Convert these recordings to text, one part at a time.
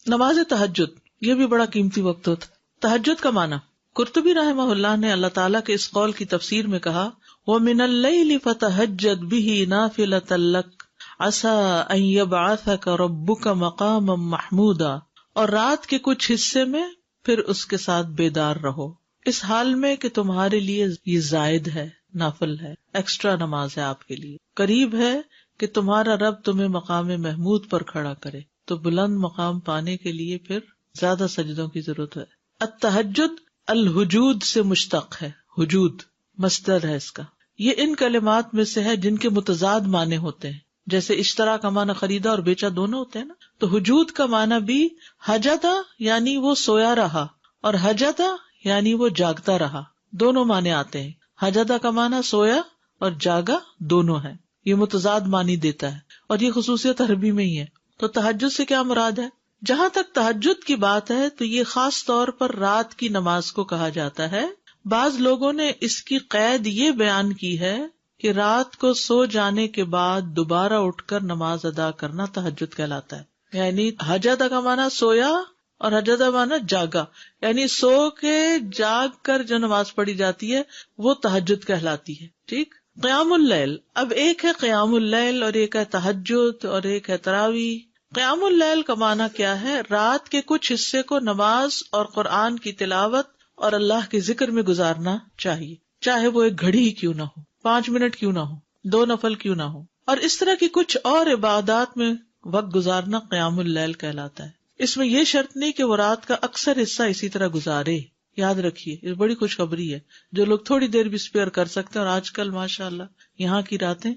نماز تہجد یہ بھی بڑا قیمتی وقت ہوتا ہے. تہجد کا معنی قرطبی رحمہ اللہ نے اللہ تعالیٰ کے اس قول کی تفسیر میں کہا وَمِنَ اللَّيْلِ فَتَهَجَّدْ بِهِ نَافِلَةً لَكَ عَسَىٰ أَن يَبْعَثَكَ رَبُّكَ مَقَامًا مَحْمُودًا. اور رات کے کچھ حصے میں پھر اس کے ساتھ بیدار رہو اس حال میں کہ تمہارے لیے یہ زائد ہے، نافل ہے، ایکسٹرا نماز ہے آپ کے لیے. قریب ہے کہ تمہارا رب تمہیں مقام محمود پر کھڑا کرے. تو بلند مقام پانے کے لیے پھر زیادہ سجدوں کی ضرورت ہے. التہجد الحجود سے مشتق ہے، حجود مصدر ہے اس کا. یہ ان کلمات میں سے ہے جن کے متضاد معنی ہوتے ہیں. جیسے اشترا کا معنی خریدا اور بیچا دونوں ہوتے ہیں نا، تو حجود کا معنی بھی حجدا یعنی وہ سویا رہا اور حجدا یعنی وہ جاگتا رہا، دونوں معنی آتے ہیں. حجدا کا معنی سویا اور جاگا دونوں ہے. یہ متضاد معنی دیتا ہے اور یہ خصوصیت عربی میں ہی ہے. تو تہجد سے کیا مراد ہے؟ جہاں تک تہجد کی بات ہے تو یہ خاص طور پر رات کی نماز کو کہا جاتا ہے. بعض لوگوں نے اس کی قید یہ بیان کی ہے کہ رات کو سو جانے کے بعد دوبارہ اٹھ کر نماز ادا کرنا تہجد کہلاتا ہے. یعنی حجدہ کا معنی سویا اور حجدہ معنی جاگا، یعنی سو کے جاگ کر جو نماز پڑھی جاتی ہے وہ تہجد کہلاتی ہے. ٹھیک. قیام اللیل، اب ایک ہے قیام اللیل اور ایک ہے تہجد اور ایک ہے تراویح. قیام اللیل کا معنی کیا ہے؟ رات کے کچھ حصے کو نماز اور قرآن کی تلاوت اور اللہ کے ذکر میں گزارنا چاہیے، چاہے وہ ایک گھڑی ہی کیوں نہ ہو، 5 منٹ کیوں نہ ہو، 2 نفل کیوں نہ ہو. اور اس طرح کی کچھ اور عبادات میں وقت گزارنا قیام اللیل کہلاتا ہے. اس میں یہ شرط نہیں کہ وہ رات کا اکثر حصہ اسی طرح گزارے. یاد رکھیے یہ بڑی خوشخبری ہے، جو لوگ تھوڑی دیر بھی اسپیئر کر سکتے ہیں. اور آج کل ماشاءاللہ یہاں کی راتیں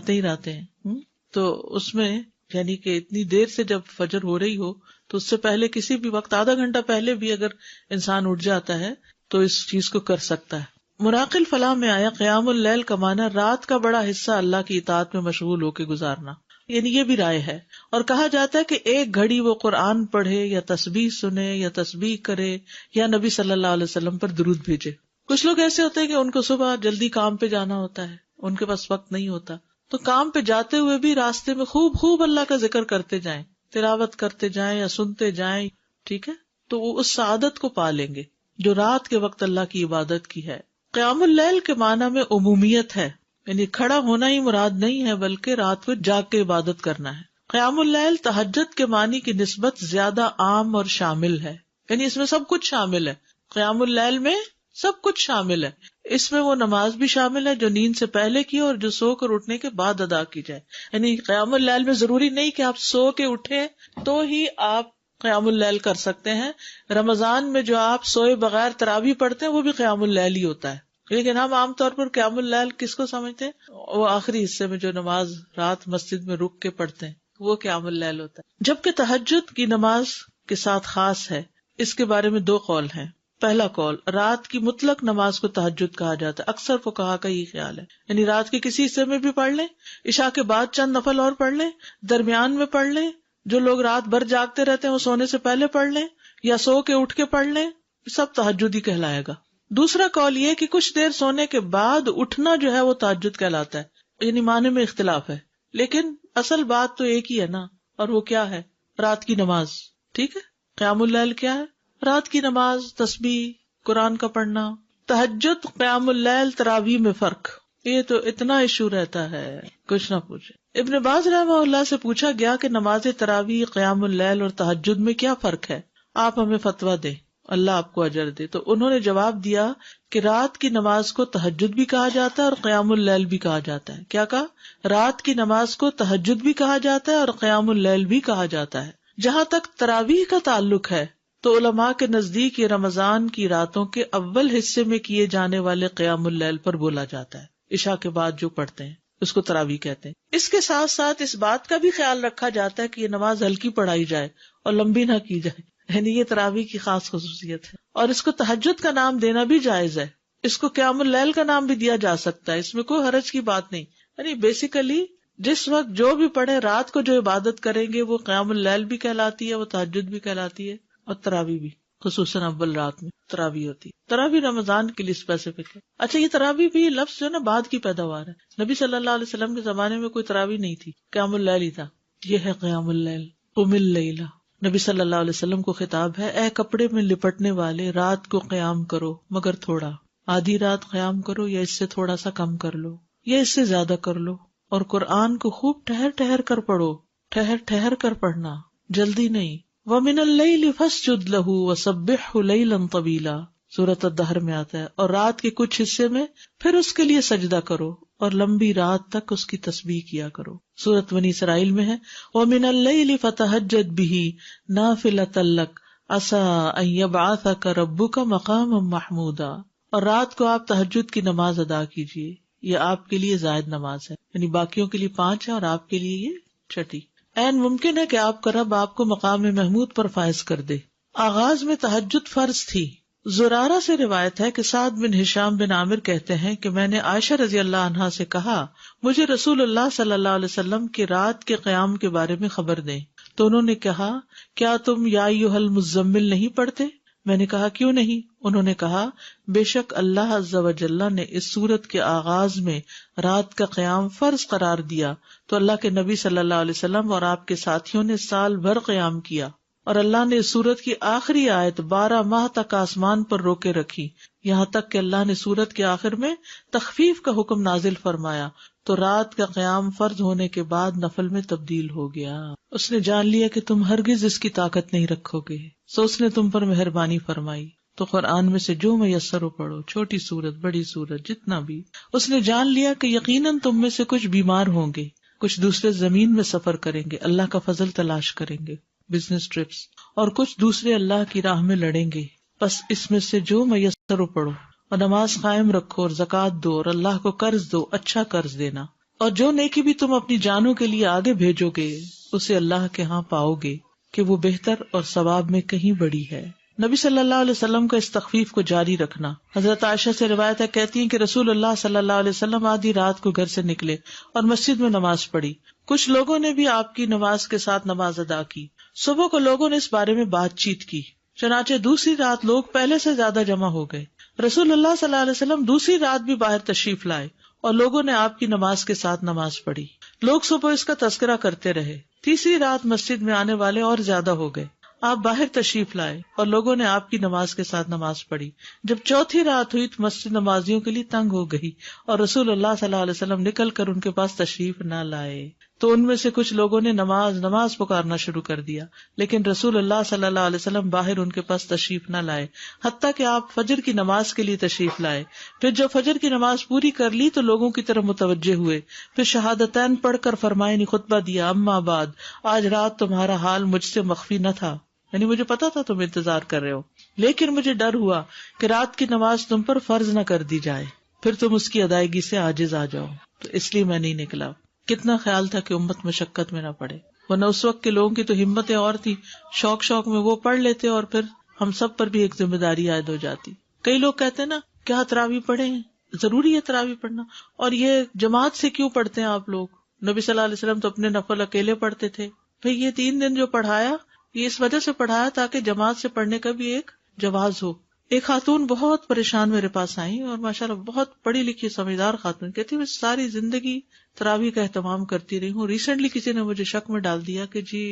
ہی راتیں ہیں. تو اس میں یعنی کہ اتنی دیر سے جب فجر ہو رہی ہو تو اس سے پہلے کسی بھی وقت آدھا گھنٹہ پہلے بھی اگر انسان اٹھ جاتا ہے تو اس چیز کو کر سکتا ہے. مراقل فلاح میں آیا قیام اللیل کا معنی رات کا بڑا حصہ اللہ کی اطاعت میں مشغول ہو کے گزارنا. یعنی یہ بھی رائے ہے. اور کہا جاتا ہے کہ ایک گھڑی وہ قرآن پڑھے یا تسبیح سنے یا تسبیح کرے یا نبی صلی اللہ علیہ وسلم پر درود بھیجے. کچھ لوگ ایسے ہوتے ہیں کہ ان کو صبح جلدی کام پہ جانا ہوتا ہے، ان کے پاس وقت نہیں ہوتا، تو کام پہ جاتے ہوئے بھی راستے میں خوب اللہ کا ذکر کرتے جائیں، تلاوت کرتے جائیں یا سنتے جائیں. ٹھیک ہے، تو وہ اس سعادت کو پا لیں گے جو رات کے وقت اللہ کی عبادت کی ہے. قیام اللیل کے معنی میں عمومیت ہے، یعنی کھڑا ہونا ہی مراد نہیں ہے بلکہ رات کو جاگ کے عبادت کرنا ہے. قیام اللیل تہجد کے معنی کی نسبت زیادہ عام اور شامل ہے، یعنی اس میں سب کچھ شامل ہے. قیام اللیل میں سب کچھ شامل ہے. اس میں وہ نماز بھی شامل ہے جو نیند سے پہلے کی اور جو سو کر اٹھنے کے بعد ادا کی جائے. یعنی قیام اللیل میں ضروری نہیں کہ آپ سو کے اٹھیں تو ہی آپ قیام اللیل کر سکتے ہیں. رمضان میں جو آپ سوئے بغیر تراویح پڑھتے ہیں وہ بھی قیام اللیل ہی ہوتا ہے. لیکن ہم عام طور پر قیام اللیل کس کو سمجھتے ہیں؟ وہ آخری حصے میں جو نماز رات مسجد میں رک کے پڑھتے ہیں وہ قیام اللیل ہوتا ہے. جبکہ تہجد کی نماز کے ساتھ خاص ہے. اس کے بارے میں 2 قول ہیں. پہلا قول، رات کی مطلق نماز کو تہجد کہا جاتا ہے. اکثر فقہا کا یہ خیال ہے، یعنی رات کے کسی حصے میں بھی پڑھ لیں، عشاء کے بعد چند نفل اور پڑھ لیں، درمیان میں پڑھ لیں، جو لوگ رات بھر جاگتے رہتے ہیں وہ سونے سے پہلے پڑھ لیں یا سو کے اٹھ کے پڑھ لیں، سب تہجد ہی کہلائے گا. دوسرا قول یہ کہ کچھ دیر سونے کے بعد اٹھنا جو ہے وہ تہجد کہلاتا ہے. یعنی معنی میں اختلاف ہے لیکن اصل بات تو ایک ہی ہے نا، اور وہ کیا ہے؟ رات کی نماز. ٹھیک ہے، قیام اللیل کیا ہے؟ رات کی نماز، تسبیح، قرآن کا پڑھنا. تہجد، قیام اللیل، تراویح میں فرق، یہ تو اتنا ایشو رہتا ہے کچھ نہ پوچھے. ابن باز رحمہ اللہ سے پوچھا گیا کہ نماز تراویح، قیام اللیل اور تہجد میں کیا فرق ہے، آپ ہمیں فتویٰ دیں، اللہ آپ کو اجر دے. تو انہوں نے جواب دیا کہ رات کی نماز کو تہجد بھی کہا جاتا ہے اور قیام اللیل بھی کہا جاتا ہے. کیا کہا؟ رات کی نماز کو تہجد بھی کہا جاتا ہے اور قیام اللیل بھی کہا جاتا ہے. جہاں تک تراویح کا تعلق ہے تو علماء کے نزدیک یہ رمضان کی راتوں کے اول حصے میں کیے جانے والے قیام اللیل پر بولا جاتا ہے. عشاء کے بعد جو پڑھتے ہیں اس کو تراویح کہتے ہیں. اس کے ساتھ ساتھ اس بات کا بھی خیال رکھا جاتا ہے کہ یہ نماز ہلکی پڑھائی جائے اور لمبی نہ کی جائے، یعنی یہ تراویح کی خاص خصوصیت ہے. اور اس کو تہجد کا نام دینا بھی جائز ہے. اس کو قیام اللیل کا نام بھی دیا جا سکتا ہے، اس میں کوئی حرج کی بات نہیں. یعنی بیسیکلی جس وقت جو بھی پڑھے، رات کو جو عبادت کریں گے وہ قیام اللیل بھی کہلاتی ہے، وہ تہجد بھی کہلاتی ہے اور تراویح بھی. خصوصاً اول رات میں تراویح ہوتی ہے. تراویح رمضان کے لیے اسپیسیفک ہے. اچھا، یہ تراویح بھی لفظ جو ہے نا بعد کی پیداوار ہے. نبی صلی اللہ علیہ وسلم کے زمانے میں کوئی تراویح نہیں تھی، قیام اللیل ہی تھا. یہ ہے قیام اللیل. قم اللیل نبی صلی اللہ علیہ وسلم کو خطاب ہے، اے کپڑے میں لپٹنے والے، رات کو قیام کرو مگر تھوڑا، آدھی رات قیام کرو یا اس سے تھوڑا سا کم کر لو یا اس سے زیادہ کر لو، اور قرآن کو خوب ٹھہر ٹھہر کر پڑھو، ٹھہر ٹھہر کر پڑھنا، جلدی نہیں۔ وَمِنَ اللَّيْلِ فَاسْجُدْ لَهُ وَسَبِّحْهُ لَيْلًا طَوِيلًا، سورۃ الدہر میں آتا ہے، اور رات کے کچھ حصے میں پھر اس کے لیے سجدہ کرو اور لمبی رات تک اس کی تسبیح کیا کرو۔ سورۃ بنی اسرائیل میں ہے، وَمِنَ اللَّيْلِ فَتَہَجَّدْ بِهِ نَافِلَةً لَكَ عَسَىٰ أَن يَبْعَثَكَ رَبُّكَ مَقَامًا مَحْمُودًا، اور رات کو آپ تہجد کی نماز ادا کیجیے، یہ آپ کے لیے زائد نماز ہے، یعنی باقیوں کے لیے 5 ہے اور آپ کے لیے یہ چھٹی۔ عین ممکن ہے کہ آپ کا رب آپ کو مقام محمود پر فائز کر دے۔ آغاز میں تہجد فرض تھی۔ زرارہ سے روایت ہے کہ سعد بن ہشام بن عامر کہتے ہیں کہ میں نے عائشہ رضی اللہ عنہا سے کہا، مجھے رسول اللہ صلی اللہ علیہ وسلم کی رات کے قیام کے بارے میں خبر دیں، تو انہوں نے کہا، کیا تم یا ایھا المزمل نہیں پڑھتے؟ میں نے کہا کیوں نہیں؟ انہوں نے کہا، بے شک اللہ عز و جل نے اس سورت کے آغاز میں رات کا قیام فرض قرار دیا تو اللہ کے نبی صلی اللہ علیہ وسلم اور آپ کے ساتھیوں نے سال بھر قیام کیا، اور اللہ نے اس سورت کی آخری آیت 12 ماہ تک آسمان پر روکے رکھی، یہاں تک کہ اللہ نے سورت کے آخر میں تخفیف کا حکم نازل فرمایا تو رات کا قیام فرض ہونے کے بعد نفل میں تبدیل ہو گیا۔ اس نے جان لیا کہ تم ہرگز اس کی طاقت نہیں رکھو گے، سو اس نے تم پر مہربانی فرمائی، تو قرآن میں سے جو میسر ہو پڑھو، چھوٹی سورت بڑی سورت جتنا بھی۔ اس نے جان لیا کہ یقیناً تم میں سے کچھ بیمار ہوں گے، کچھ دوسرے زمین میں سفر کریں گے، اللہ کا فضل تلاش کریں گے، بزنس ٹرپس، اور کچھ دوسرے اللہ کی راہ میں لڑیں گے، بس اس میں سے جو میسر ہو پڑھو، اور نماز قائم رکھو، اور زکوٰۃ دو، اور اللہ کو قرض دو، اچھا قرض دینا، اور جو نیکی بھی تم اپنی جانوں کے لیے آگے بھیجو گے اسے اللہ کے ہاں پاؤ گے کہ وہ بہتر اور ثواب میں کہیں بڑی ہے۔ نبی صلی اللہ علیہ وسلم کا اس تخفیف کو جاری رکھنا۔ حضرت عائشہ سے روایت ہے، کہتی ہیں کہ رسول اللہ صلی اللہ علیہ وسلم آدھی رات کو گھر سے نکلے اور مسجد میں نماز پڑھی، کچھ لوگوں نے بھی آپ کی نماز کے ساتھ نماز ادا کی۔ صبح کو لوگوں نے اس بارے میں بات چیت کی، چنانچہ دوسری رات لوگ پہلے سے زیادہ جمع ہو گئے۔ رسول اللہ صلی اللہ علیہ وسلم دوسری رات بھی باہر تشریف لائے اور لوگوں نے آپ کی نماز کے ساتھ نماز پڑھی، لوگ صبح اس کا تذکرہ کرتے رہے۔ تیسری رات مسجد میں آنے والے اور زیادہ ہو گئے، آپ باہر تشریف لائے اور لوگوں نے آپ کی نماز کے ساتھ نماز پڑھی۔ جب چوتھی رات ہوئی تو مسجد نمازیوں کے لیے تنگ ہو گئی اور رسول اللہ صلی اللہ علیہ وسلم نکل کر ان کے پاس تشریف نہ لائے، تو ان میں سے کچھ لوگوں نے نماز پکارنا شروع کر دیا، لیکن رسول اللہ صلی اللہ علیہ وسلم باہر ان کے پاس تشریف نہ لائے، حتیٰ کہ آپ فجر کی نماز کے لیے تشریف لائے۔ پھر جب فجر کی نماز پوری کر لی تو لوگوں کی طرف متوجہ ہوئے، پھر شہادتین پڑھ کر فرمائے خطبہ دیا، اما بعد، آج رات تمہارا حال مجھ سے مخفی نہ تھا، یعنی مجھے پتا تھا تم انتظار کر رہے ہو، لیکن مجھے ڈر ہوا کہ رات کی نماز تم پر فرض نہ کر دی جائے، پھر تم اس کی ادائیگی سے عاجز آ جاؤ، تو اس لیے میں نہیں نکلا۔ کتنا خیال تھا کہ امت مشقت میں نہ پڑے، ورنہ اس وقت کے لوگوں کی تو ہمتیں اور تھی، شوق میں وہ پڑھ لیتے اور پھر ہم سب پر بھی ایک ذمہ داری عائد ہو جاتی۔ کئی لوگ کہتے ہیں نا، کیا تراویح پڑھے ہیں؟ ضروری ہے تراویح پڑھنا، اور یہ جماعت سے کیوں پڑھتے ہیں آپ لوگ؟ نبی صلی اللہ علیہ وسلم تو اپنے نفل اکیلے پڑھتے تھے۔ بھئی یہ 3 دن جو پڑھایا، یہ اس وجہ سے پڑھایا تاکہ جماعت سے پڑھنے کا بھی ایک جواز ہو۔ ایک خاتون بہت پریشان میرے پاس آئی اور ماشاءاللہ بہت پڑھی لکھی سمجھدار خاتون، کہتی میں ساری زندگی تراویح کا اہتمام کرتی رہی ہوں، ریسنٹلی کسی نے مجھے شک میں ڈال دیا کہ جی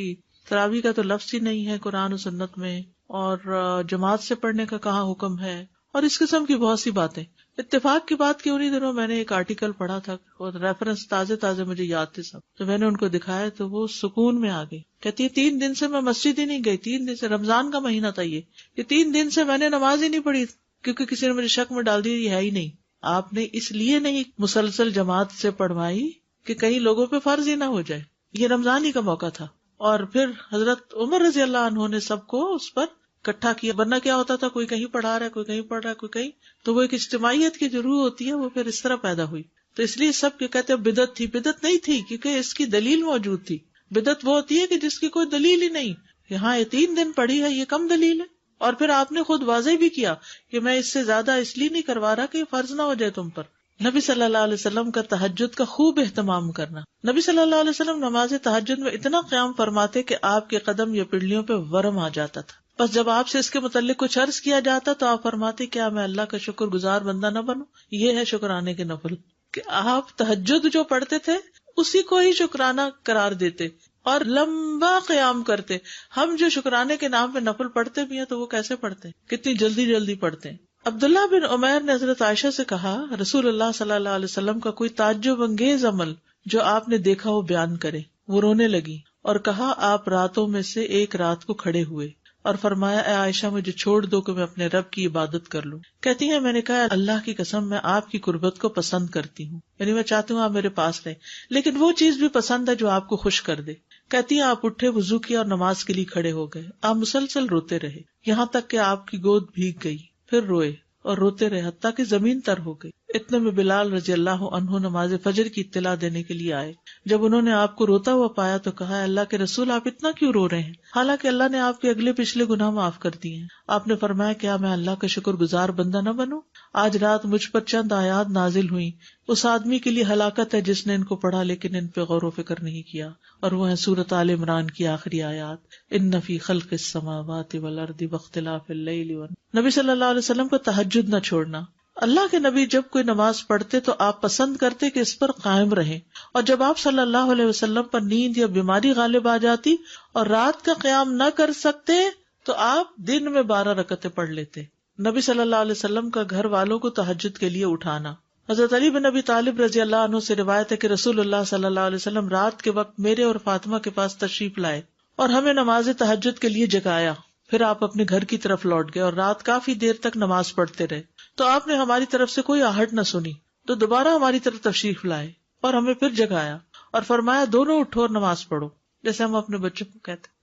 تراویح کا تو لفظ ہی نہیں ہے قرآن و سنت میں، اور جماعت سے پڑھنے کا کہاں حکم ہے، اور اس قسم کی بہت سی باتیں۔ اتفاق کی بات کہ انہی دنوں میں نے ایک آرٹیکل پڑھا تھا اور ریفرنس تازے مجھے یاد تھے سب، تو میں نے ان کو دکھایا تو وہ سکون میں آ گئی۔ کہتی ہے 3 دن سے میں مسجد ہی نہیں گئی، 3 دن سے، رمضان کا مہینہ تھا یہ 3 دن سے میں نے نماز ہی نہیں پڑھی، کیونکہ کسی نے مجھے شک میں ڈال دیا یہ ہے ہی نہیں۔ آپ نے اس لیے نہیں مسلسل جماعت سے پڑھوائی کہ کہیں لوگوں پہ فرض ہی نہ ہو جائے، یہ رمضان ہی کا موقع تھا۔ اور پھر حضرت عمر رضی اللہ عنہ نے سب کو اس پر اکٹھا کیا، ورنہ کیا ہوتا تھا کوئی کہیں پڑھا رہا ہے، کوئی کہیں پڑھ رہا ہے، کوئی کہیں، تو وہ ایک اجتماعیت کی جو روح ہوتی ہے وہ پھر اس طرح پیدا ہوئی۔ تو اس لیے سب کہتے ہیں بدعت تھی، بدعت نہیں تھی، کیونکہ اس کی دلیل موجود تھی۔ بدعت وہ ہوتی ہے کہ جس کی کوئی دلیل ہی نہیں، یہاں یہ 3 دن پڑھی ہے، یہ کم دلیل ہے، اور پھر آپ نے خود واضح بھی کیا کہ میں اس سے زیادہ اس لیے نہیں کروا رہا کہ یہ فرض نہ ہو جائے تم پر۔ نبی صلی اللہ علیہ وسلم کا تہجد کا خوب اہتمام کرنا۔ نبی صلی اللہ علیہ وسلم نماز تہجد میں اتنا قیام فرماتے کہ آپ کے قدم یا پنڈلیوں پہ ورم آ جاتا تھا، بس جب آپ سے اس کے متعلق کچھ عرض کیا جاتا تو آپ فرماتے کیا میں اللہ کا شکر گزار بندہ نہ بنوں؟ یہ ہے شکرانے کے نفل، کہ آپ تہجد جو پڑھتے تھے اسی کو ہی شکرانہ قرار دیتے، اور لمبا قیام کرتے. ہم جو شکرانے کے نام پہ نفل پڑھتے بھی ہیں تو وہ کیسے پڑھتے ہیں, کتنی جلدی جلدی پڑھتے ہیں. عبداللہ بن عمیر نے حضرت عائشہ سے کہا, رسول اللہ صلی اللہ علیہ وسلم کا کوئی تعجب انگیز عمل جو آپ نے دیکھا وہ بیان کرے. وہ رونے لگی اور کہا, آپ راتوں میں سے ایک رات کو کھڑے ہوئے اور فرمایا, اے عائشہ مجھے چھوڑ دو کہ میں اپنے رب کی عبادت کر لوں. کہتی ہیں میں نے کہا, اللہ کی قسم میں آپ کی قربت کو پسند کرتی ہوں, یعنی میں چاہتی ہوں آپ میرے پاس رہیں, لیکن وہ چیز بھی پسند ہے جو آپ کو خوش کر دے. کہتی ہیں آپ اٹھے, وضو کیا اور نماز کے لیے کھڑے ہو گئے. آپ مسلسل روتے رہے یہاں تک کہ آپ کی گود بھیگ گئی, پھر روئے اور روتے رہے حتیٰ کہ زمین تر ہو گئی. اتنے میں بلال رضی اللہ عنہ نماز فجر کی اطلاع دینے کے لیے آئے. جب انہوں نے آپ کو روتا ہوا پایا تو کہا, اللہ کے رسول آپ اتنا کیوں رو رہے ہیں, حالانکہ اللہ نے آپ کے اگلے پچھلے گناہ معاف کر دیے ہیں. آپ نے فرمایا, کیا میں اللہ کا شکر گزار بندہ نہ بنوں؟ آج رات مجھ پر چند آیات نازل ہوئی, اس آدمی کے لیے ہلاکت ہے جس نے ان کو پڑھا لیکن ان پہ غور و فکر نہیں کیا. اور وہ ہے سورۃ آل عمران کی آخری آیات, ان فی خلق السماوات والارض واختلاف اللیل والنہار. نبی صلی اللہ علیہ وسلم کو تہجد نہ چھوڑنا. اللہ کے نبی جب کوئی نماز پڑھتے تو آپ پسند کرتے کہ اس پر قائم رہیں, اور جب آپ صلی اللہ علیہ وسلم پر نیند یا بیماری غالب آ جاتی اور رات کا قیام نہ کر سکتے تو آپ دن میں 12 رکعتیں پڑھ لیتے. نبی صلی اللہ علیہ وسلم کا گھر والوں کو تہجد کے لیے اٹھانا. حضرت علی بن ابی طالب رضی اللہ عنہ سے روایت ہے کہ رسول اللہ صلی اللہ علیہ وسلم رات کے وقت میرے اور فاطمہ کے پاس تشریف لائے اور ہمیں نماز تہجد کے لیے جگایا. پھر آپ اپنے گھر کی طرف لوٹ گئے اور رات کافی دیر تک نماز پڑھتے رہے. تو آپ نے ہماری طرف سے کوئی آہٹ نہ سنی تو دوبارہ ہماری طرف تشریف لائے اور ہمیں پھر جگایا اور فرمایا, دونوں اٹھو اور نماز پڑھو, جیسے ہم اپنے بچوں کو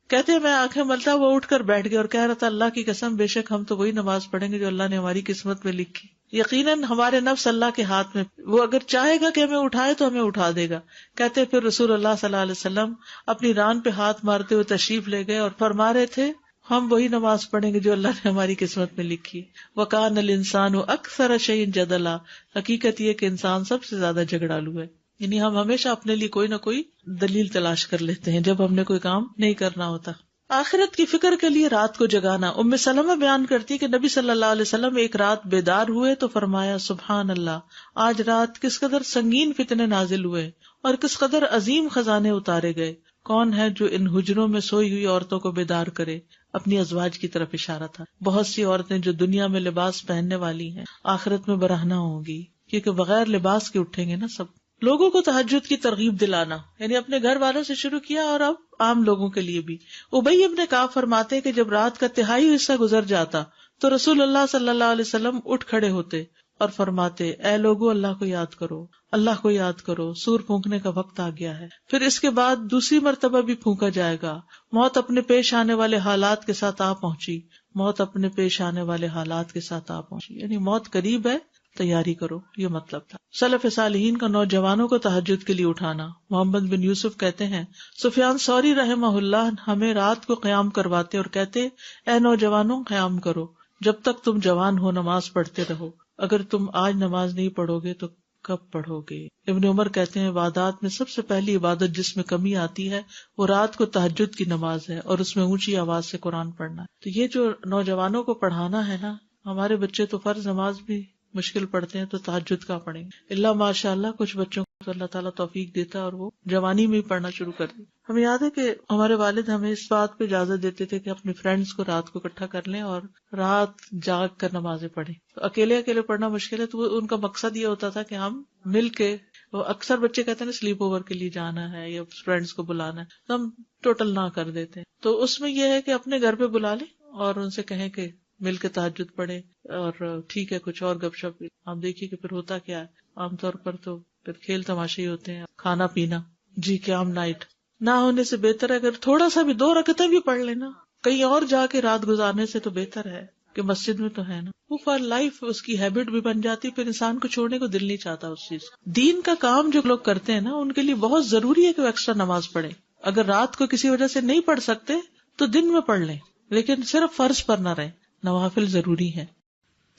کہتے ہیں. میں آنکھیں ملتا وہ اٹھ کر بیٹھ گیا اور کہہ رہا تھا, اللہ کی قسم بے شک ہم تو وہی نماز پڑھیں گے جو اللہ نے ہماری قسمت میں لکھی. یقیناً ہمارے نفس اللہ کے ہاتھ میں, وہ اگر چاہے گا کہ ہمیں اٹھائے تو ہمیں اٹھا دے گا. کہتے پھر رسول اللہ صلی اللہ علیہ وسلم اپنی ران پہ ہاتھ مارتے ہوئے تشریف لے گئے اور فرما رہے تھے, ہم وہی نماز پڑھیں گے جو اللہ نے ہماری قسمت میں لکھی. وَكَانَ الْإِنسَانُ أَكْثَرَ شَيْءٍ جَدَلًا. حقیقت یہ کہ انسان سب سے زیادہ جھگڑالو ہے, یعنی ہم ہمیشہ اپنے لیے کوئی نہ کوئی دلیل تلاش کر لیتے ہیں جب ہم نے کوئی کام نہیں کرنا ہوتا. آخرت کی فکر کے لیے رات کو جگانا. ام سلمہ بیان کرتی کہ نبی صلی اللہ علیہ وسلم ایک رات بیدار ہوئے تو فرمایا, سبحان اللہ, آج رات کس قدر سنگین فتنے نازل ہوئے اور کس قدر عظیم خزانے اتارے گئے. کون ہے جو ان حجروں میں سوئی ہوئی عورتوں کو بیدار کرے؟ اپنی ازواج کی طرف اشارہ تھا. بہت سی عورتیں جو دنیا میں لباس پہننے والی ہیں آخرت میں برہنہ ہوں گی, کیونکہ بغیر لباس کے اٹھیں گے نا سب. لوگوں کو تہجد کی ترغیب دلانا, یعنی اپنے گھر والوں سے شروع کیا اور اب عام لوگوں کے لیے بھی. ابی ابن کعب فرماتے کہ جب رات کا تہائی حصہ گزر جاتا تو رسول اللہ صلی اللہ علیہ وسلم اٹھ کھڑے ہوتے اور فرماتے, اے لوگو اللہ کو یاد کرو, اللہ کو یاد کرو, سور پھونکنے کا وقت آ گیا ہے. پھر اس کے بعد دوسری مرتبہ بھی پھونکا جائے گا. موت اپنے پیش آنے والے حالات کے ساتھ آ پہنچی, موت اپنے پیش آنے والے حالات کے ساتھ آ پہنچی, یعنی موت قریب ہے, تیاری کرو, یہ مطلب تھا. سلف صالحین کا نوجوانوں کو تہجد کے لیے اٹھانا. محمد بن یوسف کہتے ہیں, سفیان ثوری رحمہ اللہ ہمیں رات کو قیام کرواتے اور کہتے, اے نوجوانوں قیام کرو, جب تک تم جوان ہو نماز پڑھتے رہو, اگر تم آج نماز نہیں پڑھو گے تو کب پڑھو گے. ابن عمر کہتے ہیں, عبادات میں سب سے پہلی عبادت جس میں کمی آتی ہے وہ رات کو تہجد کی نماز ہے, اور اس میں اونچی آواز سے قرآن پڑھنا ہے. تو یہ جو نوجوانوں کو پڑھانا ہے نا, ہمارے بچے تو فرض نماز بھی مشکل پڑھتے ہیں تو تہجد کا پڑھیں گے. اللہ ماشاء اللہ کچھ بچوں کو اللہ تعالیٰ توفیق دیتا ہے اور وہ جوانی میں ہی پڑھنا شروع کر دی. ہمیں یاد ہے کہ ہمارے والد ہمیں اس بات پہ اجازت دیتے تھے کہ اپنے فرینڈس کو رات کو اکٹھا کر لیں اور رات جاگ کر نمازیں پڑھیں. تو اکیلے اکیلے پڑھنا مشکل ہے, تو ان کا مقصد یہ ہوتا تھا کہ ہم مل کے, وہ اکثر بچے کہتے ہیں نا سلیپ اوور کے لیے جانا ہے یا فرینڈس کو بلانا ہے, تو ہم ٹوٹل نہ کر دیتے ہیں. تو اس میں یہ ہے کہ اپنے گھر پہ بلا لیں اور ان سے کہیں کہ مل کے تہجد پڑھے, اور ٹھیک ہے کچھ اور گپ شپ. آپ دیکھیے کہ پھر ہوتا کیا ہے, عام طور پر تو پھر کھیل تماشے ہی ہوتے ہیں, کھانا پینا. جی قیام نائٹ نہ ہونے سے بہتر ہے اگر تھوڑا سا بھی 2 رکعتیں بھی پڑھ لینا, کہیں اور جا کے رات گزارنے سے تو بہتر ہے کہ مسجد میں تو ہے نا. وہ فار لائف اس کی ہیبٹ بھی بن جاتی, پھر انسان کو چھوڑنے کو دل نہیں چاہتا اس چیز. دین کا کام جو لوگ کرتے ہیں نا, ان کے لیے بہت ضروری ہے کہ وہ ایکسٹرا نماز پڑھیں. اگر رات کو کسی وجہ سے نہیں پڑھ سکتے تو دن میں پڑھ لیں, لیکن صرف فرض پر نہ رہیں, نوافل ضروری ہے.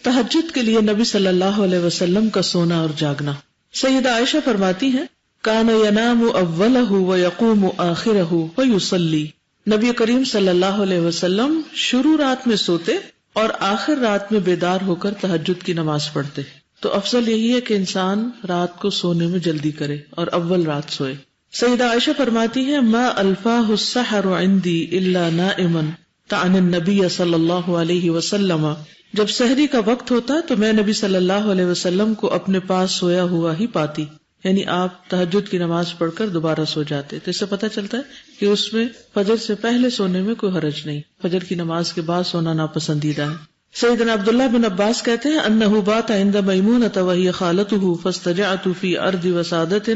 تہجد کے لیے نبی صلی اللہ علیہ وسلم کا سونا اور جاگنا. سیدہ عائشہ فرماتی ہیں, کان ینام اولہ ویقوم آخرہ ویصلی. نبی کریم صلی اللہ علیہ وسلم شروع رات میں سوتے اور آخر رات میں بیدار ہو کر تہجد کی نماز پڑھتے. تو افضل یہی ہے کہ انسان رات کو سونے میں جلدی کرے اور اول رات سوئے. سیدہ عائشہ فرماتی ہے ما الفاہ السحر عندی الا نائما تعنی النبی صلی اللہ علیہ وسلم، جب سحری کا وقت ہوتا تو میں نبی صلی اللہ علیہ وسلم کو اپنے پاس سویا ہوا ہی پاتی، یعنی آپ تہجد کی نماز پڑھ کر دوبارہ سو جاتے. تو اس سے پتہ چلتا ہے کہ اس میں فجر سے پہلے سونے میں کوئی حرج نہیں، فجر کی نماز کے بعد سونا ناپسندیدہ ہے. سیدنا عبداللہ بن عباس کہتے ہیں انہ بات عند میمونۃ وہی خالتہ فاستجعت فی ارض وسادۃ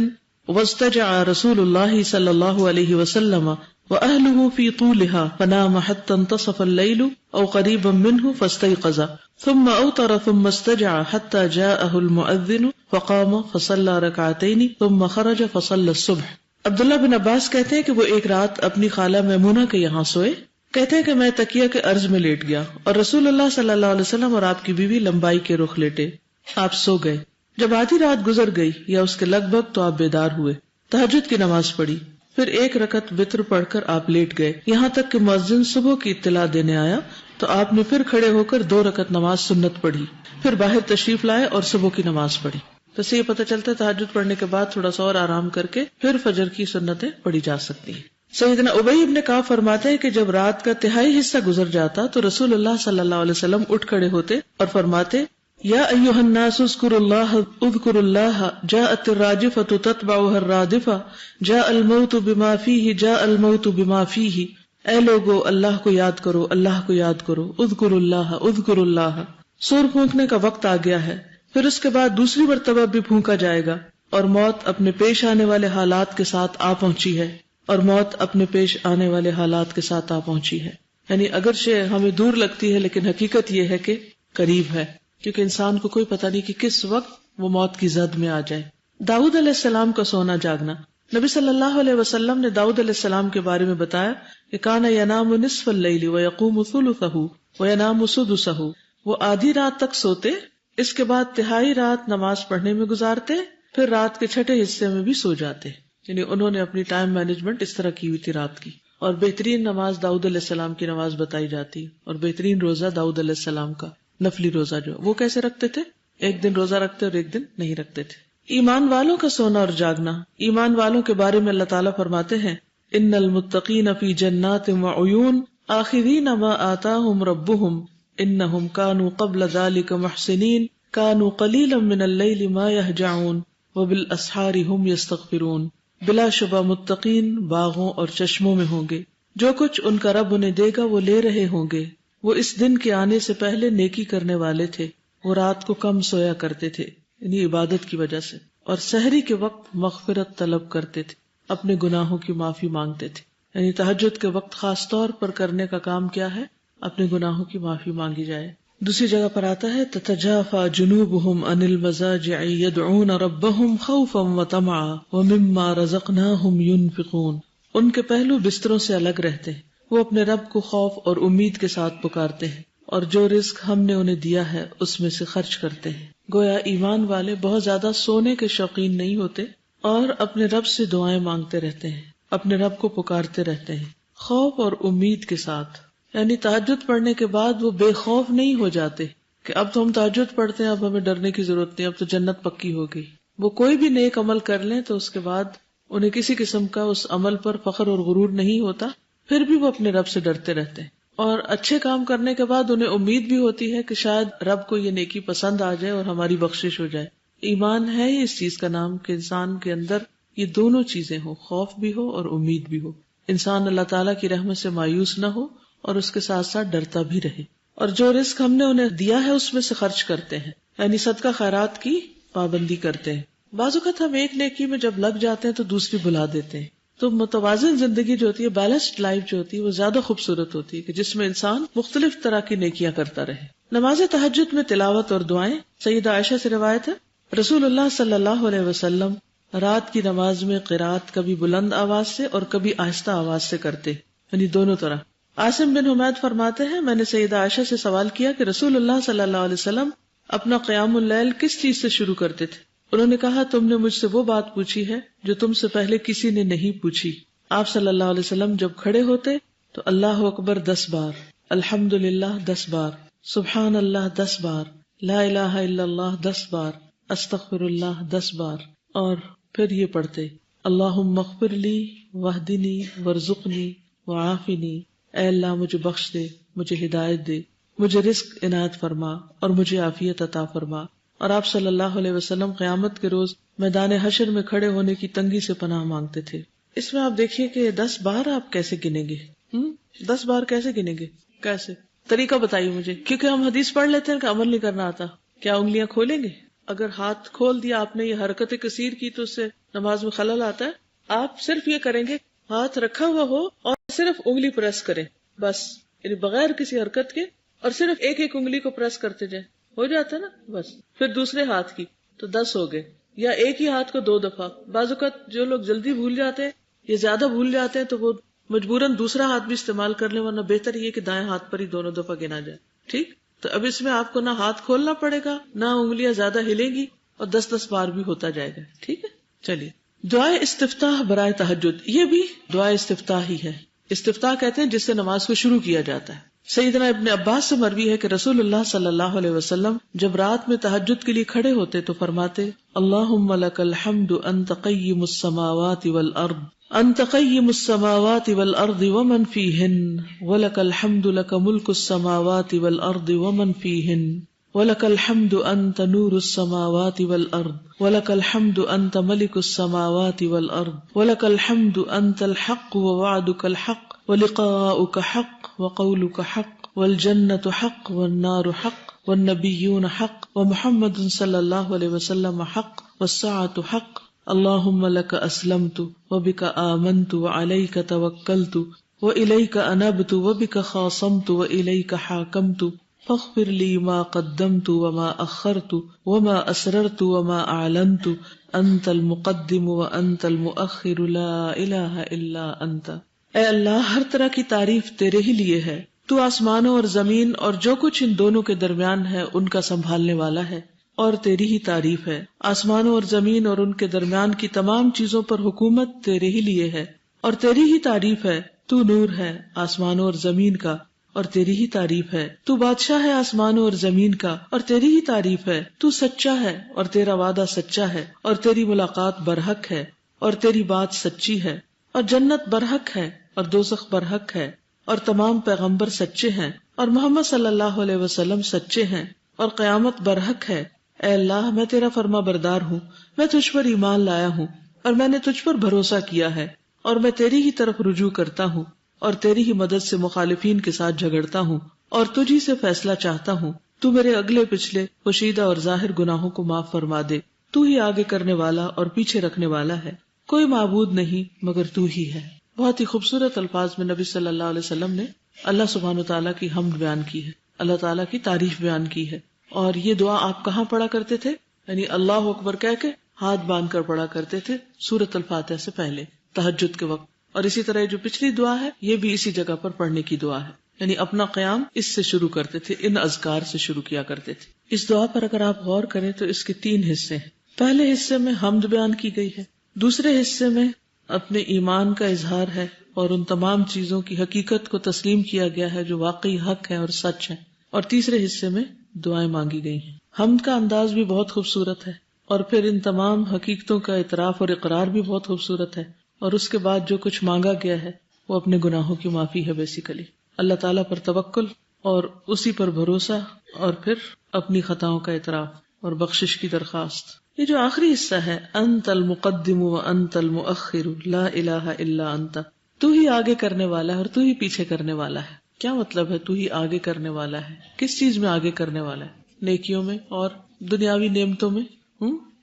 واستجع رسول اللہ صلی اللہ علیہ وسلم وأهله في طولها فنام حتى انتصف الليل أو قريبا منه فاستيقظ ثم أوتر ثم استجع حتى جاءه المؤذن فقام فصلى ركعتين ثم خرج فصلى الصبح. عبداللہ بن عباس کہتے ہیں کہ وہ ایک رات اپنی خالہ میمونہ کے یہاں سوئے. کہتے ہیں کہ میں تکیہ کے عرض میں لیٹ گیا اور رسول اللہ صلی اللہ علیہ وسلم اور آپ کی بیوی لمبائی کے رخ لیٹے. آپ سو گئے. جب آدھی رات گزر گئی یا اس کے لگ بھگ تو آپ بیدار ہوئے، تہجد کی نماز پڑھی، پھر ایک رکعت وتر پڑھ کر آپ لیٹ گئے یہاں تک کہ مؤذن صبح کی اطلاع دینے آیا تو آپ نے پھر کھڑے ہو کر 2 رکعت نماز سنت پڑھی، پھر باہر تشریف لائے اور صبح کی نماز پڑھی. تو اس سے یہ پتہ چلتا ہے تہجد پڑھنے کے بعد تھوڑا سا اور آرام کر کے پھر فجر کی سنتیں پڑھی جا سکتی ہیں. سیدنا ابی بن کعب فرماتے ہیں کہ جب رات کا تہائی حصہ گزر جاتا تو رسول اللہ صلی اللہ علیہ وسلم اٹھ کھڑے ہوتے اور فرماتے یا ایھا الناس اذکروا اللہ جاءت الراجفۃ تتبعها الرادفہ جاء الموت بما فیہ جاء الموت بما فیہ، اے لوگو اللہ کو یاد کرو، اللہ کو یاد کرو، اذکروا اللہ اذکروا اللہ. سور پھونکنے کا وقت آ گیا ہے، پھر اس کے بعد دوسری مرتبہ بھی پھونکا جائے گا اور موت اپنے پیش آنے والے حالات کے ساتھ آ پہنچی ہے، اور موت اپنے پیش آنے والے حالات کے ساتھ آ پہنچی ہے. یعنی اگرچہ ہمیں دور لگتی ہے لیکن حقیقت یہ ہے کہ قریب ہے، کیونکہ انسان کو کوئی پتہ نہیں کہ کس وقت وہ موت کی زد میں آ جائے. داؤد علیہ السلام کا سونا جاگنا. نبی صلی اللہ علیہ وسلم نے داؤد علیہ السلام کے بارے میں بتایا کہ کان ینام نصف اللیل ویقوم ثلثہ وینام سدسہ، وہ آدھی رات تک سوتے، اس کے بعد تہائی رات نماز پڑھنے میں گزارتے، پھر رات کے چھٹے حصے میں بھی سو جاتے. یعنی انہوں نے اپنی ٹائم مینجمنٹ اس طرح کی ہوئی تھی رات کی. اور بہترین نماز داؤد علیہ السلام کی نماز بتائی جاتی، اور بہترین روزہ داؤد علیہ السلام کا نفلی روزہ جو وہ کیسے رکھتے تھے، ایک دن روزہ رکھتے اور ایک دن نہیں رکھتے تھے. ایمان والوں کا سونا اور جاگنا. ایمان والوں کے بارے میں اللہ تعالیٰ فرماتے ہیں ان المتقین فی جنات وعیون آخذین ما آتاہم ربہم انہم کانوا قبل ذلک محسنین کانوا قلیلا من اللیل ما یہجعون وبالاسحار ہم یستغفرون. بلا شبہ متقین باغوں اور چشموں میں ہوں گے، جو کچھ ان کا رب انہیں دے گا وہ لے رہے ہوں گے. وہ اس دن کے آنے سے پہلے نیکی کرنے والے تھے، وہ رات کو کم سویا کرتے تھے یعنی عبادت کی وجہ سے، اور سحری کے وقت مغفرت طلب کرتے تھے، اپنے گناہوں کی معافی مانگتے تھے. یعنی تہجد کے وقت خاص طور پر کرنے کا کام کیا ہے، اپنے گناہوں کی معافی مانگی جائے. دوسری جگہ پر آتا ہے تتجافا جنوبہم عن المضاجع یدعون ربہم خوفا وطمعا ومما رزقناہم ینفقون. ان کے پہلو بستروں سے الگ رہتے ہیں، وہ اپنے رب کو خوف اور امید کے ساتھ پکارتے ہیں اور جو رزق ہم نے انہیں دیا ہے اس میں سے خرچ کرتے ہیں. گویا ایمان والے بہت زیادہ سونے کے شوقین نہیں ہوتے اور اپنے رب سے دعائیں مانگتے رہتے ہیں، اپنے رب کو پکارتے رہتے ہیں خوف اور امید کے ساتھ. یعنی تہجد پڑھنے کے بعد وہ بے خوف نہیں ہو جاتے کہ اب تو ہم تہجد پڑھتے ہیں، اب ہمیں ڈرنے کی ضرورت نہیں، اب تو جنت پکی ہو گئی. وہ کوئی بھی نیک عمل کر لیں تو اس کے بعد انہیں کسی قسم کا اس عمل پر فخر اور غرور نہیں ہوتا، پھر بھی وہ اپنے رب سے ڈرتے رہتے ہیں. اور اچھے کام کرنے کے بعد انہیں امید بھی ہوتی ہے کہ شاید رب کو یہ نیکی پسند آ جائے اور ہماری بخشش ہو جائے. ایمان ہے ہی اس چیز کا نام کہ انسان کے اندر یہ دونوں چیزیں ہوں، خوف بھی ہو اور امید بھی ہو. انسان اللہ تعالیٰ کی رحمت سے مایوس نہ ہو اور اس کے ساتھ ساتھ ڈرتا بھی رہے، اور جو رزق ہم نے انہیں دیا ہے اس میں سے خرچ کرتے ہیں، یعنی صدقہ خیرات کی پابندی کرتے ہیں. بعض اوقات ہم ایک نیکی میں جب لگ جاتے ہیں تو دوسری بھلا دیتے ہیں. تو متوازن زندگی جو ہوتی ہے، بیلنسڈ لائف جو ہوتی ہے، وہ زیادہ خوبصورت ہوتی ہے کہ جس میں انسان مختلف طرح کی نیکیاں کرتا رہے. نماز تہجد میں تلاوت اور دعائیں. سیدہ عائشہ سے روایت ہے رسول اللہ صلی اللہ علیہ وسلم رات کی نماز میں قرات کبھی بلند آواز سے اور کبھی آہستہ آواز سے کرتے، یعنی دونوں طرح. عاصم بن حمید فرماتے ہیں میں نے سیدہ عائشہ سے سوال کیا کہ رسول اللہ صلی اللہ علیہ وسلم اپنا قیام اللیل کس چیز سے شروع کرتے تھے؟ انہوں نے کہا تم نے مجھ سے وہ بات پوچھی ہے جو تم سے پہلے کسی نے نہیں پوچھی. آپ صلی اللہ علیہ وسلم جب کھڑے ہوتے تو اللہ اکبر 10 بار، الحمدللہ 10 بار، سبحان اللہ 10 بار، لا الہ الا اللہ 10 بار، استغفر اللہ 10 بار، اور پھر یہ پڑھتے اللہم اغفر لی واہدنی وارزقنی وعافنی، اے اللہ مجھے بخش دے، مجھے ہدایت دے، مجھے رزق عنایت فرما اور مجھے عافیت عطا فرما۔ اور آپ صلی اللہ علیہ وسلم قیامت کے روز میدان حشر میں کھڑے ہونے کی تنگی سے پناہ مانگتے تھے۔ اس میں آپ دیکھیے کہ 10 بار آپ کیسے گنیں گے؟ 10 بار کیسے گنیں گے؟ کیسے؟ طریقہ بتائیے مجھے، کیونکہ ہم حدیث پڑھ لیتے ہیں کہ عمل نہیں کرنا آتا۔ کیا انگلیاں کھولیں گے؟ اگر ہاتھ کھول دیا آپ نے، یہ حرکت کثیر کی، تو اس سے نماز میں خلل آتا ہے۔ آپ صرف یہ کریں گے، ہاتھ رکھا ہوا ہو اور صرف انگلی پریس کریں، بس، یعنی بغیر کسی حرکت کے، اور صرف ایک ایک انگلی کو پریس کرتے جائیں، ہو جاتا ہے نا بس۔ پھر دوسرے ہاتھ کی تو 10 ہو گئے، یا ایک ہی ہاتھ کو 2 دفعہ۔ بعض اوقات جو لوگ جلدی بھول جاتے ہیں یا زیادہ بھول جاتے ہیں تو وہ مجبوراً دوسرا ہاتھ بھی استعمال کر لیں، ورنہ بہتر یہ کہ دائیں ہاتھ پر ہی دونوں دفعہ گنا جائے۔ ٹھیک، تو اب اس میں آپ کو نہ ہاتھ کھولنا پڑے گا، نہ انگلیاں زیادہ ہلیں گی، اور 10 بار بھی ہوتا جائے گا۔ ٹھیک ہے، چلیے۔ دعائے استفتاح برائے تہجد، یہ بھی دعائے استفتاح ہی ہے۔ استفتاح کہتے ہیں جس سے نماز کو شروع کیا جاتا ہے۔ سیدنا ابن عباس سے مروی ہے کہ رسول اللہ صلی اللہ علیہ وسلم جب رات میں تہجد کے لیے کھڑے ہوتے تو فرماتے، اللہم لک الحمد انت قیم السماوات والارض، انت قیم السماوات والارض ومن فیہن، ولک الحمد لک ملک السماوات والارض ومن فیہن، ولک الحمد انت نور السماوات والارض، ولک الحمد انت ملک السماوات والارض، ولک الحمد انت الحق ووعدک الحق ولقاؤک حق وقولک حق والجنۃ حق والنار حق والنبیون حق ومحمد صلی اللہ علیہ وسلم حق والساعۃ حق، اللہم لک اسلمت وبک آمنت وعلیک توکلت وإلیک انبت وبک خاصمت وإلیک حاکمت فاغفر لی ما قدمت وما اخرت وما اسررت وما اعلنت انت المقدم وانت المؤخر لا الہ الا انت۔ اے اللہ، ہر طرح کی تعریف تیرے ہی لیے ہے، تو آسمانوں اور زمین اور جو کچھ ان دونوں کے درمیان ہے ان کا سنبھالنے والا ہے، اور تیری ہی تعریف ہے۔ آسمانوں اور زمین اور ان کے درمیان کی تمام چیزوں پر حکومت تیرے ہی لیے ہے، اور تیری ہی تعریف ہے۔ تو نور ہے آسمانوں اور زمین کا، اور تیری ہی تعریف ہے۔ تو بادشاہ ہے آسمانوں اور زمین کا، اور تیری ہی تعریف ہے۔ تو سچا ہے اور تیرا وعدہ سچا ہے، اور تیری ملاقات برحق ہے، اور تیری بات سچی ہے، اور جنت برحق ہے اور دوزخ برحق ہے، اور تمام پیغمبر سچے ہیں، اور محمد صلی اللہ علیہ وسلم سچے ہیں، اور قیامت برحق ہے۔ اے اللہ، میں تیرا فرما بردار ہوں، میں تجھ پر ایمان لایا ہوں، اور میں نے تجھ پر بھروسہ کیا ہے، اور میں تیری ہی طرف رجوع کرتا ہوں، اور تیری ہی مدد سے مخالفین کے ساتھ جھگڑتا ہوں، اور تجھی سے فیصلہ چاہتا ہوں۔ تو میرے اگلے پچھلے پوشیدہ اور ظاہر گناہوں کو معاف فرما دے۔ تو ہی آگے کرنے والا اور پیچھے رکھنے والا ہے، کوئی معبود نہیں مگر تو ہی ہے۔ بہت ہی خوبصورت الفاظ میں نبی صلی اللہ علیہ وسلم نے اللہ سبحانہ وتعالیٰ کی حمد بیان کی ہے، اللہ تعالیٰ کی تعریف بیان کی ہے۔ اور یہ دعا آپ کہاں پڑھا کرتے تھے؟ یعنی اللہ اکبر کہہ کے ہاتھ باندھ کر پڑھا کرتے تھے سورۃ الفاتحہ سے پہلے تہجد کے وقت۔ اور اسی طرح جو پچھلی دعا ہے یہ بھی اسی جگہ پر پڑھنے کی دعا ہے، یعنی اپنا قیام اس سے شروع کرتے تھے، ان اذکار سے شروع کیا کرتے تھے۔ اس دعا پر اگر آپ غور کریں تو اس کے 3 حصے ہیں۔ پہلے حصے میں حمد بیان کی گئی ہے، دوسرے حصے میں اپنے ایمان کا اظہار ہے اور ان تمام چیزوں کی حقیقت کو تسلیم کیا گیا ہے جو واقعی حق ہے اور سچ ہے، اور تیسرے حصے میں دعائیں مانگی گئی ہیں۔ حمد کا انداز بھی بہت خوبصورت ہے، اور پھر ان تمام حقیقتوں کا اعتراف اور اقرار بھی بہت خوبصورت ہے، اور اس کے بعد جو کچھ مانگا گیا ہے وہ اپنے گناہوں کی معافی ہے۔ بیسیکلی اللہ تعالیٰ پر توکل اور اسی پر بھروسہ، اور پھر اپنی خطاؤں کا اعتراف اور بخشش کی درخواست۔ یہ جو آخری حصہ ہے، انت المقدم وانت المؤخر لا الہ الا انت، تو ہی آگے کرنے والا ہے اور تو ہی پیچھے کرنے والا ہے۔ کیا مطلب ہے تو ہی آگے کرنے والا ہے؟ کس چیز میں آگے کرنے والا ہے؟ نیکیوں میں اور دنیاوی نعمتوں میں،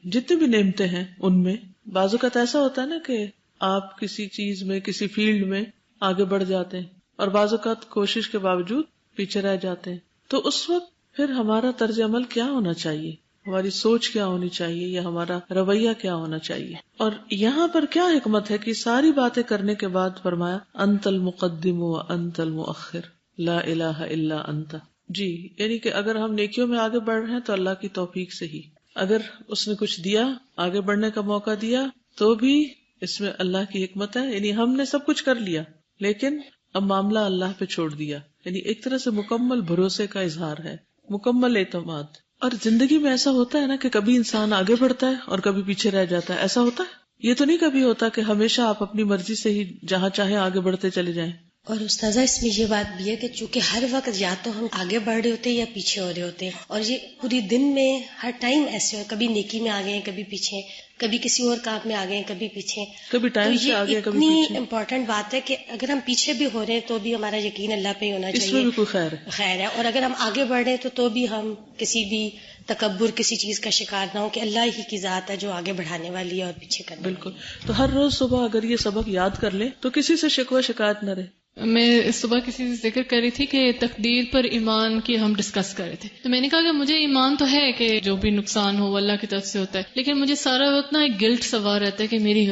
جتنی بھی نعمتیں ہیں ان میں۔ بعض اوقات ایسا ہوتا ہے نا کہ آپ کسی چیز میں، کسی فیلڈ میں آگے بڑھ جاتے ہیں، اور بعض اوقات کوشش کے باوجود پیچھے رہ جاتے ہیں، تو اس وقت پھر ہمارا طرز عمل کیا ہونا چاہیے، ہماری سوچ کیا ہونی چاہیے، یا ہمارا رویہ کیا ہونا چاہیے؟ اور یہاں پر کیا حکمت ہے کہ ساری باتیں کرنے کے بعد فرمایا انت المقدم وانت المؤخر لا الہ الا انت۔ جی، یعنی کہ اگر ہم نیکیوں میں آگے بڑھ رہے ہیں تو اللہ کی توفیق سے ہی، اگر اس نے کچھ دیا، آگے بڑھنے کا موقع دیا، تو بھی اس میں اللہ کی حکمت ہے۔ یعنی ہم نے سب کچھ کر لیا لیکن اب معاملہ اللہ پہ چھوڑ دیا، یعنی ایک طرح سے مکمل بھروسے کا اظہار ہے، مکمل اعتماد۔ اور زندگی میں ایسا ہوتا ہے نا کہ کبھی انسان آگے بڑھتا ہے اور کبھی پیچھے رہ جاتا ہے، ایسا ہوتا ہے، یہ تو نہیں کبھی ہوتا کہ ہمیشہ آپ اپنی مرضی سے ہی جہاں چاہیں آگے بڑھتے چلے جائیں. اور استاذہ اس میں یہ بات بھی ہے کہ چونکہ ہر وقت یا تو ہم آگے بڑھ رہے ہوتے ہیں یا پیچھے ہو رہے ہوتے ہیں، اور یہ پوری دن میں ہر ٹائم ایسے ہو، کبھی نیکی میں آگے ہیں کبھی پیچھے ہیں، کبھی کسی اور کام میں آگے ہیں کبھی پیچھے ہیں. کبھی ٹائم سے آگے کبھی پیچھے. اتنی امپورٹنٹ بات ہے کہ اگر ہم پیچھے بھی ہو رہے ہیں تو بھی ہمارا یقین اللہ پہ ہی ہونا چاہیے، اس میں بھی کوئی خیر ہے. اور اگر ہم آگے بڑھ رہے ہیں تو بھی ہم کسی بھی تکبر کسی چیز کا شکار نہ ہو کہ اللہ ہی کی ذات ہے جو آگے بڑھانے والی ہے اور پیچھے کرنے والی ہے. بالکل. تو ہر روز صبح اگر یہ سبق یاد کر لیں تو کسی سے شکوہ شکایت نہ رہے. میں صبح کسی سے ذکر کر رہی تھی کہ تقدیر پر ایمان کی ہم ڈسکس کر رہے تھے، تو میں نے کہا کہ مجھے ایمان تو ہے کہ جو بھی نقصان ہو وہ اللہ کی طرف سے ہوتا ہے، لیکن مجھے سارا وقت نا ایک گلٹ سوار رہتا ہے کہ میری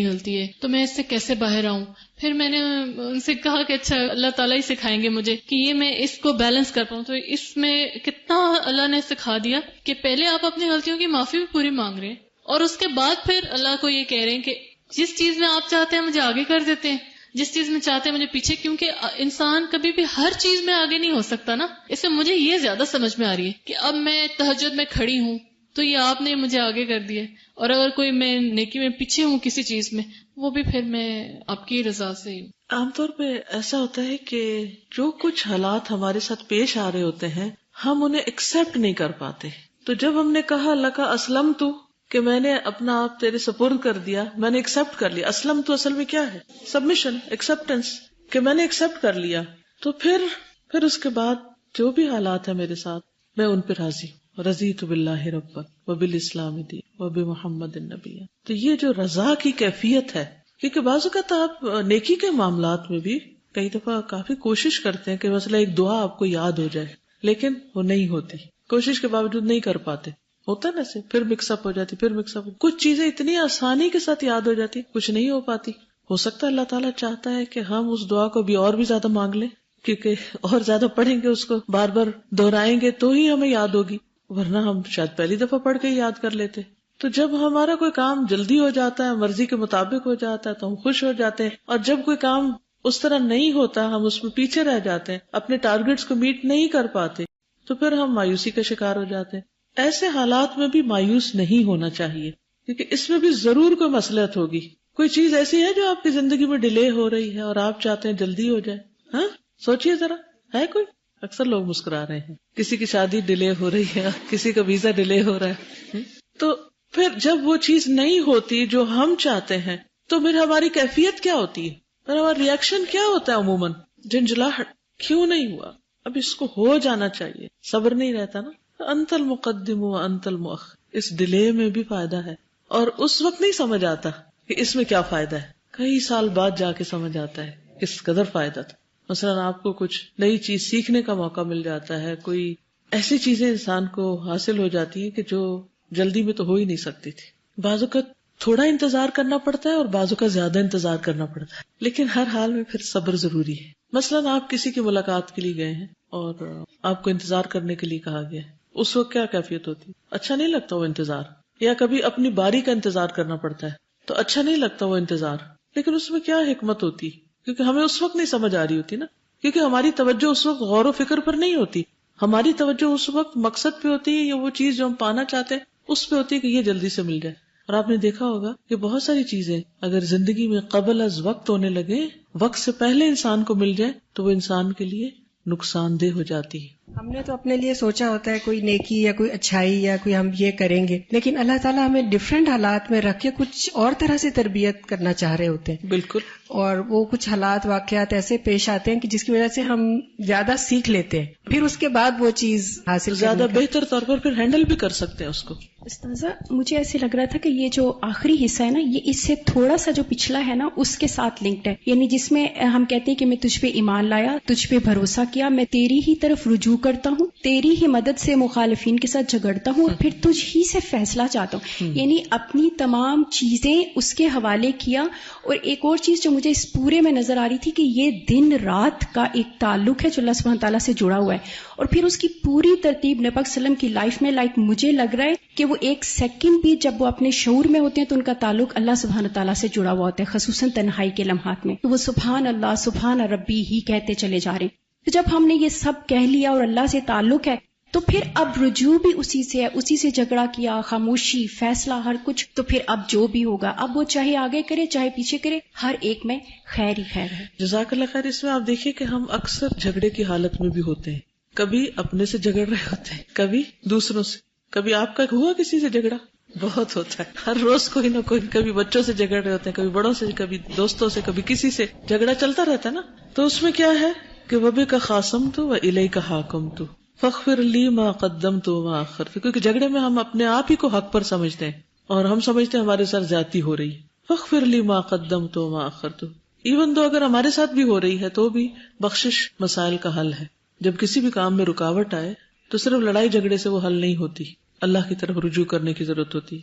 غلطی ہے، تو میں اس سے کیسے باہر آؤں. پھر میں نے ان سے کہا کہ اچھا اللہ تعالیٰ ہی سکھائیں گے مجھے کہ یہ میں اس کو بیلنس کر پاؤں. تو اس میں کتنا اللہ نے سکھا دیا کہ پہلے آپ اپنی غلطیوں کی معافی بھی پوری مانگ رہے ہیں، اور اس کے بعد پھر اللہ کو یہ کہہ رہے ہیں کہ جس چیز میں آپ چاہتے ہیں مجھے آگے کر دیتے ہیں، جس چیز میں چاہتے ہیں مجھے پیچھے، کیونکہ انسان کبھی بھی ہر چیز میں آگے نہیں ہو سکتا نا. اس سے مجھے یہ زیادہ سمجھ میں آ رہی ہے کہ اب میں تہجد میں کھڑی ہوں تو یہ آپ نے مجھے آگے کر دیا، اور اگر کوئی میں نیکی میں پیچھے ہوں کسی چیز میں، وہ بھی پھر میں آپ کی رضا سے ہی ہوں. عام طور پہ ایسا ہوتا ہے کہ جو کچھ حالات ہمارے ساتھ پیش آ رہے ہوتے ہیں ہم انہیں ایکسپٹ نہیں کر پاتے. تو جب ہم نے کہا لکا اسلم تو، کہ میں نے اپنا آپ تیرے سپرد کر دیا، میں نے ایکسپٹ کر لیا. اسلم تو اصل میں کیا ہے؟ سبمیشن، ایکسپٹنس، کہ میں نے ایکسپٹ کر لیا. تو پھر اس کے بعد جو بھی حالات ہیں میرے ساتھ میں ان پہ راضی ہوں. رضیت باللہ ربا وبالاسلام دین وبمحمد النبی. تو یہ جو رضا کی کیفیت ہے، کیونکہ بعض اوقات آپ نیکی کے معاملات میں بھی کئی دفعہ کافی کوشش کرتے ہیں کہ مثلا ایک دعا آپ کو یاد ہو جائے، لیکن وہ نہیں ہوتی، کوشش کے باوجود نہیں کر پاتے. ہوتا نا سے پھر مکس اپ ہو جاتی، کچھ چیزیں اتنی آسانی کے ساتھ یاد ہو جاتی، کچھ نہیں ہو پاتی. ہو سکتا ہے اللہ تعالیٰ چاہتا ہے کہ ہم اس دعا کو بھی اور بھی زیادہ مانگ لیں، کیونکہ اور زیادہ پڑھیں گے، اس کو بار بار دہرائیں گے تو ہی ہمیں یاد ہوگی، ورنہ ہم شاید پہلی دفعہ پڑھ کے یاد کر لیتے. تو جب ہمارا کوئی کام جلدی ہو جاتا ہے، مرضی کے مطابق ہو جاتا ہے، تو ہم خوش ہو جاتے ہیں، اور جب کوئی کام اس طرح نہیں ہوتا، ہم اس میں پیچھے رہ جاتے ہیں، اپنے ٹارگٹس کو میٹ نہیں کر پاتے، تو پھر ہم مایوسی کا شکار ہو جاتے ہیں. ایسے حالات میں بھی مایوس نہیں ہونا چاہیے، کیونکہ اس میں بھی ضرور کوئی مصلحت ہوگی. کوئی چیز ایسی ہے جو آپ کی زندگی میں ڈیلے ہو رہی ہے اور آپ چاہتے ہیں جلدی ہو جائے. ہاں سوچئے ذرا، ہے کوئی؟ اکثر لوگ مسکرا رہے ہیں. کسی کی شادی ڈیلے ہو رہی ہے، کسی کا ویزا ڈیلے ہو رہا ہے. تو پھر جب وہ چیز نہیں ہوتی جو ہم چاہتے ہیں تو پھر ہماری کیفیت کیا ہوتی ہے، پھر ہمارا ریئیکشن کیا ہوتا ہے؟ عموماً جھنجھلاہٹ، کیوں نہیں ہوا، اب اس کو ہو جانا چاہیے. صبر نہیں رہتا نا. انت المقدم و انت المؤخر، اس ڈیلے میں بھی فائدہ ہے، اور اس وقت نہیں سمجھ آتا کہ اس میں کیا فائدہ ہے، کئی سال بعد جا کے سمجھ آتا ہے کس قدر فائدہ تھا. مثلا آپ کو کچھ نئی چیز سیکھنے کا موقع مل جاتا ہے، کوئی ایسی چیزیں انسان کو حاصل ہو جاتی ہیں کہ جو جلدی میں تو ہو ہی نہیں سکتی تھی. بعض اوقات تھوڑا انتظار کرنا پڑتا ہے اور بعض اوقات زیادہ انتظار کرنا پڑتا ہے، لیکن ہر حال میں پھر صبر ضروری ہے. مثلا آپ کسی کی ملاقات کے لیے گئے ہیں اور آپ کو انتظار کرنے کے لیے کہا گیا ہے، اس وقت کیا کیفیت ہوتی؟ اچھا نہیں لگتا وہ انتظار. یا کبھی اپنی باری کا انتظار کرنا پڑتا ہے تو اچھا نہیں لگتا وہ انتظار، لیکن اس میں کیا حکمت ہوتی؟ کیونکہ ہمیں اس وقت نہیں سمجھ آ رہی ہوتی نا، کیونکہ ہماری توجہ اس وقت غور و فکر پر نہیں ہوتی، ہماری توجہ اس وقت مقصد پہ ہوتی ہے، یا وہ چیز جو ہم پانا چاہتے ہیں اس پہ ہوتی ہے کہ یہ جلدی سے مل جائے. اور آپ نے دیکھا ہوگا کہ بہت ساری چیزیں اگر زندگی میں قبل از وقت ہونے لگے، وقت سے پہلے انسان کو مل جائے تو وہ انسان کے لیے نقصان دہ ہو جاتی ہے. ہم نے تو اپنے لیے سوچا ہوتا ہے کوئی نیکی یا کوئی اچھائی یا کوئی ہم یہ کریں گے، لیکن اللہ تعالیٰ ہمیں ڈفرینٹ حالات میں رکھ کے کچھ اور طرح سے تربیت کرنا چاہ رہے ہوتے ہیں. بالکل. اور وہ کچھ حالات واقعات ایسے پیش آتے ہیں کہ جس کی وجہ سے ہم زیادہ سیکھ لیتے ہیں، پھر اس کے بعد وہ چیز حاصل زیادہ بہتر طور پر پھر ہینڈل بھی کر سکتے ہیں اس کو. استاذہ مجھے ایسے لگ رہا تھا کہ یہ جو آخری حصہ ہے نا، یہ اس سے تھوڑا سا جو پچھلا ہے نا اس کے ساتھ لنکڈ ہے، یعنی جس میں ہم کہتے ہیں کہ میں تجھ پہ ایمان لایا، تجھ پہ بھروسہ کیا، میں تیری ہی طرف رجوع کرتا ہوں، تیری ہی مدد سے مخالفین کے ساتھ جھگڑتا ہوں، اور پھر تجھ ہی سے فیصلہ چاہتا ہوں. یعنی اپنی تمام چیزیں اس کے حوالے کیا. اور ایک اور چیز جو مجھے اس پورے میں نظر آ رہی تھی کہ یہ دن رات کا ایک تعلق ہے جو اللہ سبحانہ تعالیٰ سے جڑا ہوا ہے، اور پھر اس کی پوری ترتیب نبی پاک صلی اللہ علیہ وسلم کی لائف میں مجھے لگ رہا ہے کہ وہ ایک سیکنڈ بھی جب وہ اپنے شعور میں ہوتے ہیں تو ان کا تعلق اللہ سبحانہ تعالیٰ سے جڑا ہوا ہوتا ہے، خصوصاً تنہائی کے لمحات میں، تو وہ سبحان اللہ سبحان ربی ہی کہتے چلے جا رہے ہیں. تو جب ہم نے یہ سب کہہ لیا اور اللہ سے تعلق ہے تو پھر اب رجوع بھی اسی سے ہے، اسی سے جھگڑا کیا، خاموشی، فیصلہ، ہر کچھ، تو پھر اب جو بھی ہوگا، اب وہ چاہے آگے کرے چاہے پیچھے کرے، ہر ایک میں خیر ہی خیر ہے. جزاک اللہ خیر. اس میں آپ دیکھیے کہ ہم اکثر جھگڑے کی حالت میں بھی ہوتے ہیں. کبھی اپنے سے جھگڑ رہے ہوتے ہیں، کبھی دوسروں سے. کبھی آپ کا ہوا کسی سے جھگڑا؟ بہت ہوتا ہے، ہر روز کوئی نہ کوئی. کبھی بچوں سے جھگڑ رہے ہوتے ہیں، کبھی بڑوں سے، کبھی دوستوں سے، کبھی کسی سے. جھگڑا چلتا رہتا ہے نا. تو اس میں کیا ہے کہ وبے کا خاصم تو و الیک حاکم تو فاغفر لی ما قدمت وما اخرت. کیونکہ جھگڑے میں ہم اپنے آپ ہی کو حق پر سمجھتے ہیں اور ہم سمجھتے ہیں ہمارے ساتھ زیادتی ہو رہی ہے. فاغفر لی ما قدمت وما اخرت. ایون تو اگر ہمارے ساتھ بھی ہو رہی ہے تو بھی بخشش مسائل کا حل ہے. جب کسی بھی کام میں رکاوٹ آئے تو صرف لڑائی جھگڑے سے وہ حل نہیں ہوتی، اللہ کی طرف رجوع کرنے کی ضرورت ہوتی.